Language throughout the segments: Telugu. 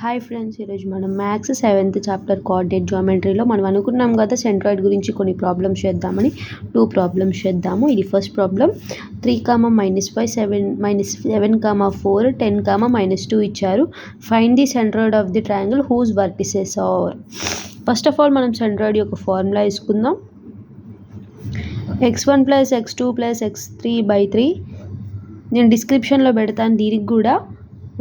హాయ్ ఫ్రెండ్స్, ఈరోజు మనం మ్యాథ్స్ 7th చాప్టర్ కోఆర్డినేట్ జియోమెట్రీలో మనం అనుకున్నాం కదా సెంట్రాయిడ్ గురించి కొన్ని ప్రాబ్లమ్స్ చేద్దామని. 2 ప్రాబ్లమ్స్ చేద్దాము. ఇది ఫస్ట్ ప్రాబ్లం. 3, -5, 7, 4, 10, -2 ఇచ్చారు. Find the centroid of the triangle whose vertices are. First of all మనం సెంట్రాయిడ్ యొక్క ఫార్ములా వేసుకుందాం. x1 + x2 + x3/3. నేను డిస్క్రిప్షన్లో పెడతాను దీనికి కూడా,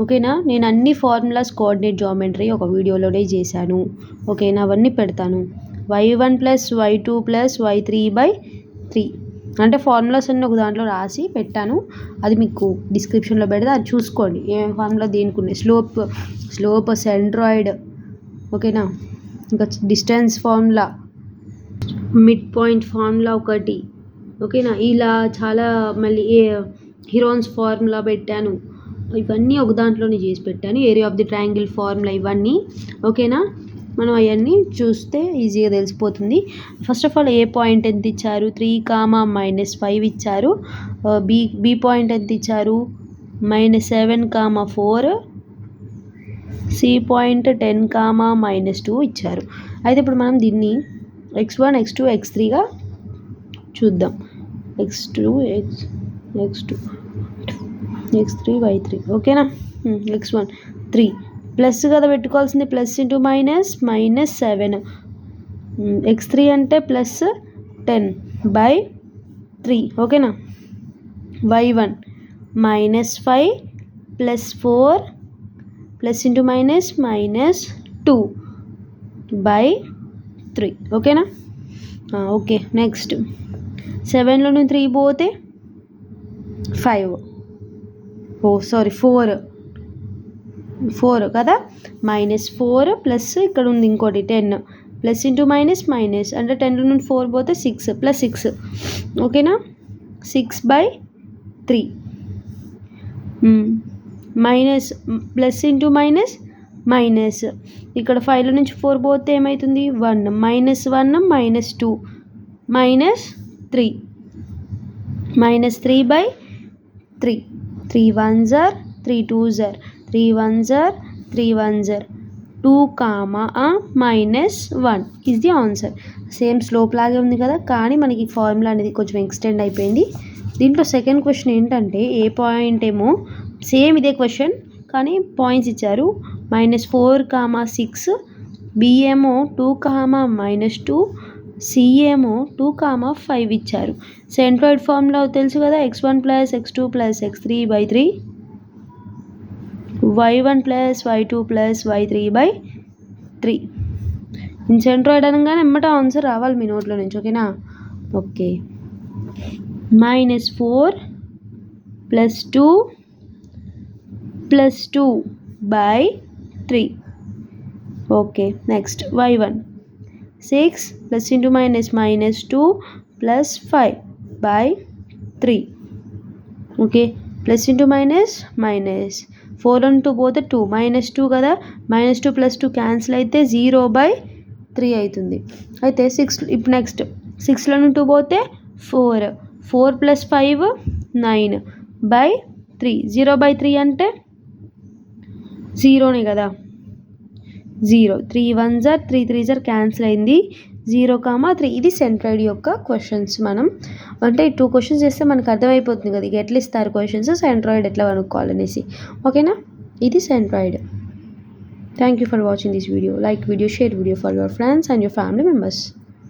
ఓకేనా. నేను అన్ని ఫార్ములాస్ కోఆర్డినేట్ జియోమెట్రీ ఒక వీడియోలోనే చేశాను, ఓకేనా. అవన్నీ పెడతాను. y1 + y2 + y3/3 అంటే ఫార్ములాస్ అన్నీ ఒక దాంట్లో రాసి పెట్టాను. అది మీకు డిస్క్రిప్షన్లో పెడితే అది చూసుకోండి ఏమేమి ఫార్ములా దేనికి ఉన్నాయి. స్లోప్ సెంట్రాయిడ్, ఓకేనా. ఇంకా distance formula, mid point formula ఒకటి, ఓకేనా. ఇలా చాలా మళ్ళీ హిరోన్స్ ఫార్ములా పెట్టాను. ఇవన్నీ ఒక దాంట్లోనే చేసి పెట్టాను. Area of the triangle formula ఇవన్నీ, ఓకేనా. మనం అవన్నీ చూస్తే ఈజీగా తెలిసిపోతుంది. First of all A point ఎంత ఇచ్చారు? 3, -5 ఇచ్చారు. బి పాయింట్ ఎంత ఇచ్చారు? -7, 4. సి పాయింట్ 10, -2 ఇచ్చారు. అయితే ఇప్పుడు మనం దీన్ని x1, x2, x3గా చూద్దాం. x2, x3, y3, ఓకేనా. x1 3 ప్లస్ కదా పెట్టుకోవాల్సింది, ప్లస్ ఇంటూ -7. x3 అంటే +10/3, ఓకేనా. y1 -5 + 4 ప్లస్ ఇంటూ -2/3, ఓకేనా. ఓకే, నెక్స్ట్ 7లో 3 పోతే 5, 4 కదా. -4 ప్లస్ ఇక్కడ ఉంది ఇంకోటి 10 ప్లస్ ఇంటూ మైనస్ అంటే 10లో నుండి 4 పోతే 6 + 6, ఓకేనా. 6/3 మైనస్ ప్లస్ ఇంటూ మైనస్ ఇక్కడ 5లో నుంచి 4 పోతే ఏమవుతుంది? 1 -1 -2 -3 -3/3. 3 1s are 3 2s are 3 1s are 3 1s are 2, -1 is the answer. Same slope లాగే ఉంది కదా, కానీ మనకి ఫార్ములా అనేది కొంచెం ఎక్స్టెండ్ అయిపోయింది. దీంట్లో సెకండ్ క్వశ్చన్ ఏంటంటే ఏ పాయింట్ ఏమో సేమ్ ఇదే క్వశ్చన్ కానీ పాయింట్స్ ఇచ్చారు. -4, 6, బి ఏమో 2, -2, సి ఏమో 2, 5 ఇచ్చారు. సెంట్రాయిడ్ ఫార్ములా తెలుసు కదా, x1 + x2 + x3/3, y1 + y2 + y3/3. Centroid అనగానే ఎమ్మట ఆన్సర్ రావాలి మీ నోట్లో నుంచి, ఓకేనా. Okay, -4 + 2 + 2/3, okay. Next y1 6 plus into -2 + 5/3, okay. Plus into -4 అంటూ పోతే 2 -2 కదా, -2 + 2 క్యాన్సిల్ అయితే 0/3 అవుతుంది. అయితే 6 ఇప్పుడు నెక్స్ట్ 6లో నుండి 2 పోతే 4 + 5 9/3. 0/3 అంటే 0నే కదా, 0. 3 1s are 3 3s are cancel అయింది. 0, 3. ఇది సెంట్రాయిడ్ యొక్క క్వశ్చన్స్. మనం అంటే 2 క్వశ్చన్స్ చేస్తే మనకు అర్థమైపోతుంది కదా ఇక ఎట్లా ఇస్తారు క్వశ్చన్స్, సెంట్రాయిడ్ ఎట్లా కనుక్కోవాలనేసి, ఓకేనా. ఇది centroid. Thank you for watching this video. Like video, share video for your friends and your family members.